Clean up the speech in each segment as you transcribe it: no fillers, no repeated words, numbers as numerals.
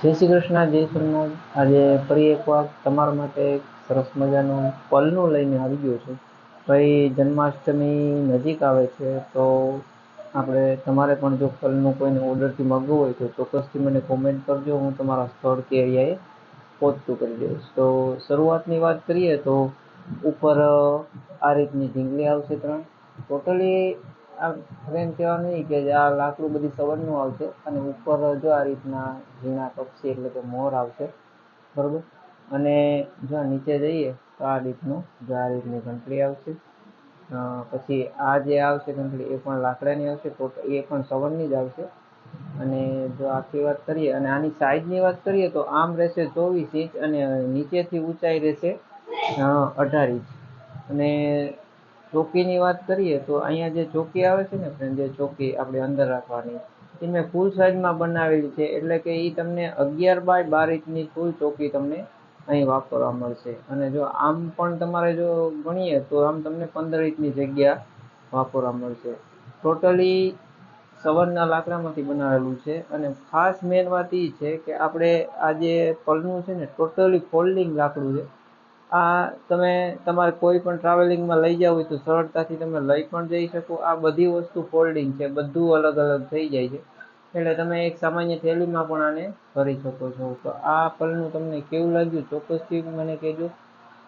જય શ્રી કૃષ્ણ, જય સોમનાથ. આજે ફરી એકવાર તમારા માટે એક સરસ મજાનું પલનું લઈને આવી ગયો છું. ભાઈ, જન્માષ્ટમી નજીક આવે છે તો તમારે પણ જો પલનું કોઈને ઓર્ડરથી માગવું હોય તો ચોક્કસથી મને કોમેન્ટ કરજો. હું તમારા સ્થળ કે એરિયાએ પહોંચતું કરી દઈશ. તો શરૂઆતની વાત કરીએ તો ઉપર આ રીતની ઢીંગલી આવશે 3. ટોટલી આ ફ્રેમ કહેવા નહીં કે આ લાકડું બધી સવરનું આવશે, અને ઉપર જો આ રીતના ઝીણા પક્ષી એટલે કે મોર આવશે, બરોબર. અને જો નીચે જઈએ તો આ રીતની ઘંટડી આવશે. પછી આ જે આવશે ઘંટડી એ પણ લાકડાની આવશે, એ પણ સવરની જ આવશે. અને જો આખી વાત કરીએ અને આની સાઈઝની વાત કરીએ તો આમ રહેશે 24 ઇંચ અને નીચેથી ઊંચાઈ રહેશે 18 ઇંચ. અને ચોકીની વાત કરીએ તો અહીંયા જે ચોકી આવે છે ને ફ્રેન્ડ, જે ચોકી આપણે અંદર રાખવાની, એ મેં ફૂલ સાઈઝમાં બનાવેલી છે. એટલે કે એ તમને 11 બાય 12 ઇંચની ફૂલ ચોકી તમને અહીં વાપરવા મળશે. અને જો આમ પણ તમારે જો ગણીએ તો આમ તમને 15 ઇંચની જગ્યા વાપરવા મળશે. ટોટલી સવરના લાકડામાંથી બનાવેલું છે. અને ખાસ મેન વાત એ છે કે આપણે આ જે પલનું છે ને ટોટલી ફોલ્ડિંગ લાકડું છે. આ તમે તમારે કોઈ પણ ટ્રાવેલિંગમાં લઈ જવું હોય તો સરળતાથી તમે લઈ પણ જઈ શકો. આ બધી વસ્તુ ફોલ્ડિંગ છે, બધું અલગ અલગ થઈ જાય છે. એટલે તમે એક સામાન્ય થેલીમાં પણ આને ભરી શકો છો. તો આ પલનું તમને કેવું લાગ્યું ચોક્કસથી મને કહેજો.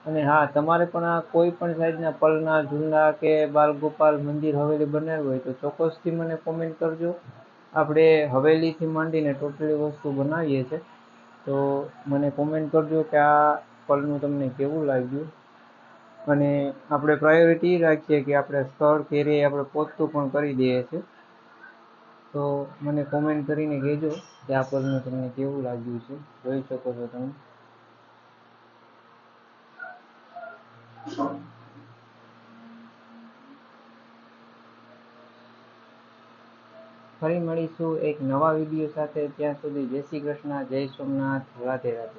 અને હા, તમારે પણ આ કોઈ પણ સાઈઝના પલના ઝૂલા કે બાલગોપાલ મંદિર હવેલી બનાવવી હોય તો ચોક્કસથી મને કોમેન્ટ કરજો. આપણે હવેલીથી માંડીને ટોટલી વસ્તુ બનાવીએ છીએ. તો મને કોમેન્ટ કરજો કે આ પલનું તમને કેવું લાગ્યું. અને આપણે પ્રાયોરિટી રાખીએ કે આપણે સ્થળ કે એરિયાએ આપણે પહોંચતું પણ કરી દઈએ છીએ. તો મને કોમેન્ટ કરીને કહેજો કે આ પલનું તમને કેવું લાગ્યું છે. જોઈ શકો છો તમે. ફરી મળીશું એક નવા વિડીયો સાથે. ત્યાં સુધી જય શ્રી કૃષ્ણ, જય સોમનાથ, રાધે રાધે.